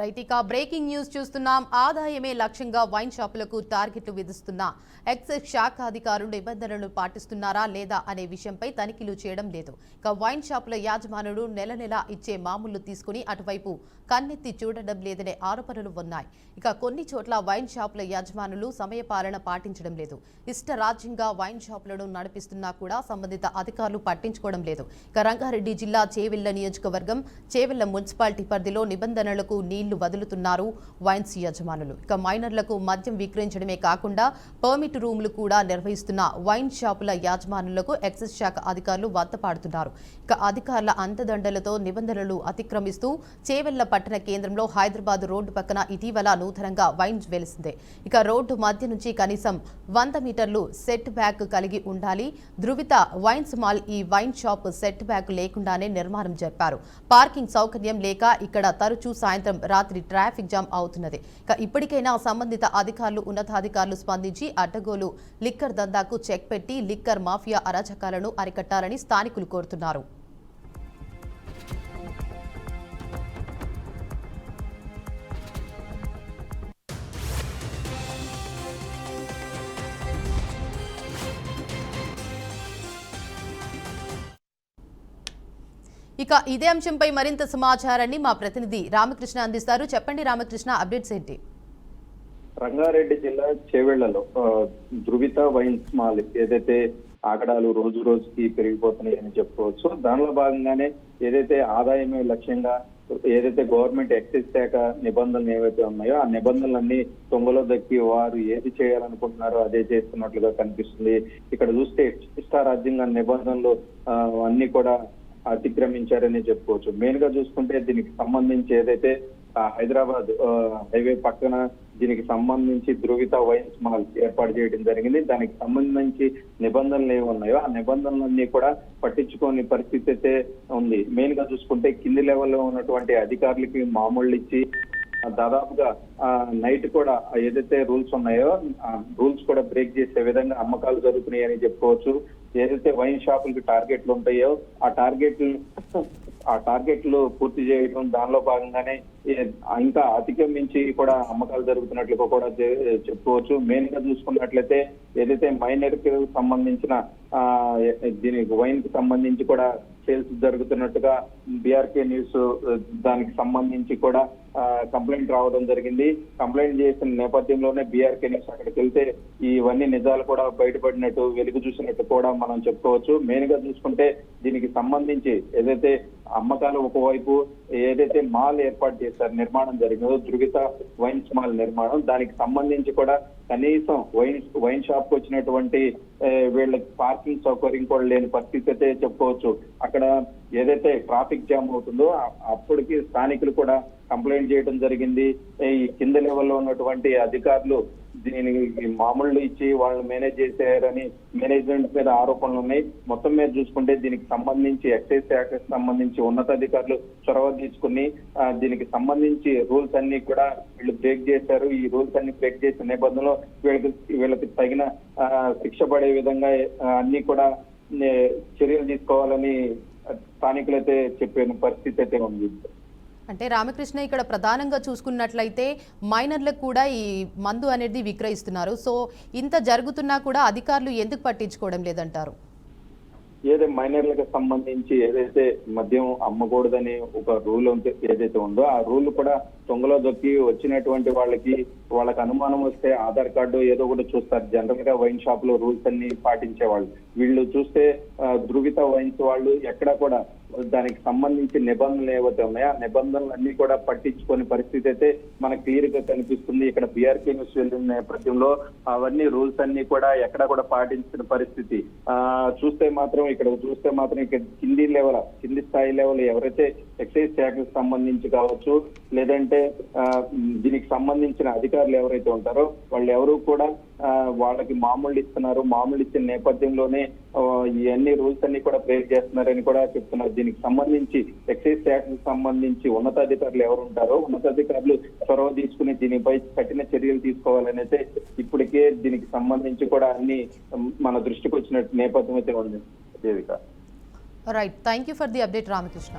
Right, ఇక breaking news చూస్తున్నాం. ఆదాయమే లక్ష్యంగా వైన్ షాపులకు టార్గెట్లు విధిస్తున్న ఎక్సైజ్ శాఖ అధికారులు నిబంధనలు పాటిస్తున్నారా లేదా అనే విషయంపై తనిఖీలు చేయడం లేదు. ఇక వైన్ షాపుల యాజమానులు నెల నెల ఇచ్చే మామూలు తీసుకుని అటువైపు కన్నెత్తి చూడడం లేదనే ఆరోపణలు ఉన్నాయి. ఇక కొన్ని చోట్ల వైన్ షాపుల యాజమానులు సమయపాలన పాటించడం లేదు. ఇష్టరాజ్యంగా వైన్ షాపులను నడిపిస్తున్నా కూడా సంబంధిత అధికారులు పట్టించుకోవడం లేదు. ఇక రంగారెడ్డి జిల్లా చేవెళ్ల నియోజకవర్గం చేవెళ్ల మున్సిపాలిటీ పరిధిలో నిబంధనలకు నీళ్లు వదులుతున్నారు వైన్స్ యజమానులు. ఇక మైనర్లకు మద్యం విక్రయించడమే కాకుండా పర్మిట్ రూములు కూడా నిర్వహిస్తున్న వైన్ షాపుల యాజమానులకు ఎక్సైజ్ శాఖ అధికారులు వద్దపాడుతున్నారు. ఇక అధికారుల అంతదండలతో నిబంధనలు అతిక్రమిస్తూ చేవెళ్ల పట్టణ కేంద్రంలో హైదరాబాద్ రోడ్డు పక్కన ఇటీవల నూతనంగా వైన్ వెలిసిందే. ఇక రోడ్డు మధ్య నుంచి కనీసం 100 మీటర్లు సెట్ బ్యాక్ కలిగి ఉండాలి. ధృవిత వైన్స్ మాల్ ఈ వైన్ షాప్ సెట్ బ్యాక్ లేకుండానే నిర్మాణం జరిపారు. పార్కింగ్ సౌకర్యం లేక ఇక్కడ తరచూ సాయంత్రం రాత్రి ట్రాఫిక్ జామ్ అవుతున్నది. ఇక ఇప్పటికైనా సంబంధిత అధికారులు ఉన్నతాధికారులు స్పందించి అడ్డగోలు లిక్కర్ దందాకు చెక్ పెట్టి లిక్కర్ మాఫియా అరాచకాలను అరికట్టాలని స్థానికులు కోరుతున్నారు. ఇక ఇదే అంశంపై మరింత సమాచారాన్ని మా ప్రతినిధి రామకృష్ణ అందిస్తారు. చెప్పండి రామకృష్ణ, అప్డేట్స్ ఏంటి? రంగారెడ్డి జిల్లా చేవెళ్లలో ధృవిత వైన్స్ మాల్ ఏదైతే ఆగడాలు రోజు రోజుకి పెరిగిపోతున్నాయని చెప్పుకోవచ్చు. దానిలో భాగంగానే ఏదైతే ఆదాయమే లక్ష్యంగా ఏదైతే గవర్నమెంట్ ఎక్సైజ్ శాఖ నిబంధనలు ఏవైతే ఉన్నాయో ఆ నిబంధనలన్నీ తొంగలో దక్కి వారు ఏది చేయాలనుకుంటున్నారో అదే చేస్తున్నట్లుగా కనిపిస్తుంది. ఇక్కడ చూస్తే ఇష్టారాజ్యంగా నిబంధనలు అన్ని కూడా అతిక్రమించారని చెప్పుకోవచ్చు. మెయిన్ గా చూసుకుంటే దీనికి సంబంధించి ఏదైతే హైదరాబాద్ హైవే పక్కన దీనికి సంబంధించి ధృవిత వైన్స్ మాల్ ఏర్పాటు చేయడం జరిగింది. దానికి సంబంధించి నిబంధనలు ఏమి ఉన్నాయో ఆ నిబంధనలన్నీ కూడా పట్టించుకోని పరిస్థితి అయితే ఉంది. మెయిన్ గా చూసుకుంటే కింది లెవెల్లో ఉన్నటువంటి అధికారులకి మామూళ్ళు ఇచ్చి దాదాపుగా నైట్ కూడా ఏదైతే రూల్స్ ఉన్నాయో ఆ రూల్స్ కూడా బ్రేక్ చేసే విధంగా అమ్మకాలు జరుగుతున్నాయని చెప్పుకోవచ్చు. ఏదైతే వైన్ షాపులకి టార్గెట్లు ఉంటాయో ఆ టార్గెట్లు పూర్తి చేయడం, దానిలో భాగంగానే ఇంకా అధిగమించి కూడా అమ్మకాలు జరుగుతున్నట్లుగా కూడా చెప్పుకోవచ్చు. మెయిన్ గా చూసుకున్నట్లయితే ఏదైతే మైనర్ కి సంబంధించిన దీనికి వైన్ కి సంబంధించి కూడా సేల్స్ జరుగుతున్నట్టుగా బీఆర్కే న్యూస్ దానికి సంబంధించి కూడా కంప్లైంట్ రావడం జరిగింది. కంప్లైంట్ చేసిన నేపథ్యంలోనే బీఆర్కే న్యూస్ అక్కడికి వెళ్తే ఇవన్నీ నిజాలు కూడా బయటపడినట్టు వెలుగు చూసినట్టు కూడా మనం చెప్పుకోవచ్చు. మెయిన్ గా చూసుకుంటే దీనికి సంబంధించి ఏదైతే అమ్మకాలు ఒకవైపు ఏదైతే మాల్ ఏర్పాటు చేశారు నిర్మాణం జరిగిందో ధృవిత వైన్స్ మాల్ నిర్మాణం, దానికి సంబంధించి కూడా కనీసం వైన్ షాప్ కు వచ్చినటువంటి వీళ్ళకి పార్కింగ్ సౌకర్యం కూడా లేని పరిస్థితి అయితే చెప్పుకోవచ్చు. అక్కడ ఏదైతే ట్రాఫిక్ జామ్ అవుతుందో అప్పటికి స్థానికులు కూడా కంప్లైంట్ చేయడం జరిగింది. ఈ కింద లెవెల్లో ఉన్నటువంటి అధికారులు దీనికి మామూళ్ళు ఇచ్చి వాళ్ళు మేనేజ్ చేశారని మేనేజ్మెంట్ మీద ఆరోపణలు ఉన్నాయి. మొత్తం మీద చూసుకుంటే దీనికి సంబంధించి ఎక్సైజ్ శాఖకు సంబంధించి ఉన్నతాధికారులు చొరవ తీసుకుని దీనికి సంబంధించి రూల్స్ అన్ని కూడా వీళ్ళు బ్రేక్ చేశారు. ఈ రూల్స్ అన్ని బ్రేక్ చేసిన నేపథ్యంలో వీళ్ళకి తగిన శిక్ష పడే విధంగా అన్ని కూడా చర్యలు తీసుకోవాలని స్థానికులైతే చెప్పిన పరిస్థితి అయితే ఉంది. అంటే రామకృష్ణ, ఇక్కడ ప్రధానంగా చూసుకున్నట్లయితే మైనర్లకు కూడా ఈ మందు అనేది విక్రయిస్తున్నారు. సో ఇంత జరుగుతున్నా కూడా అధికారులు ఎందుకు పట్టించుకోవడం లేదంటారు? ఏదైతే మైనర్లకు సంబంధించి ఏదైతే మద్యం అమ్మకూడదని ఒక రూల్ ఏదైతే ఉందో ఆ రూల్ కూడా తొంగలో దొక్కి వచ్చినటువంటి వాళ్ళకి అనుమానం వస్తే ఆధార్ కార్డు ఏదో కూడా చూస్తారు. జనరల్ గా వైన్ షాప్ లో రూల్స్ అన్ని పాటించేవాళ్ళు. వీళ్ళు చూస్తే ధృవిత వైన్స్ వాళ్ళు ఎక్కడ కూడా దానికి సంబంధించి నిబంధనలు ఏవైతే ఉన్నాయో ఆ నిబంధనలు అన్ని కూడా పట్టించుకునే పరిస్థితి అయితే మనకు క్లియర్ గా కనిపిస్తుంది. ఇక్కడ బీఆర్కే న్యూస్ వెళ్ళిన నేపథ్యంలో అవన్నీ రూల్స్ అన్ని కూడా ఎక్కడ కూడా పాటించిన పరిస్థితి చూస్తే మాత్రం ఇక్కడ కింది స్థాయి లెవెల్ ఎవరైతే ఎక్సైజ్ శాఖకు సంబంధించి కావచ్చు లేదంటే దీనికి సంబంధించిన అధికారులు ఎవరైతే ఉంటారో వాళ్ళు ఎవరు కూడా వాళ్ళకి మామూలు ఇస్తున్నారు. మామూలు ఇచ్చిన నేపథ్యంలోనే ఇవన్నీ రూల్స్ అన్ని కూడా బ్రేక్ చేస్తున్నారని కూడా చెప్తున్నారు. దీనికి సంబంధించి ఎక్సైజ్ శాఖకు సంబంధించి ఉన్నతాధికారులు ఎవరు ఉంటారో ఉన్నతాధికారులు చొరవ తీసుకుని దీనిపై కఠిన చర్యలు తీసుకోవాలని అయితే ఇప్పటికే దీనికి సంబంధించి కూడా అన్ని మన దృష్టికి వచ్చిన నేపథ్యం అయితే ఉంది. Right, thank you for the update Ramakrishna.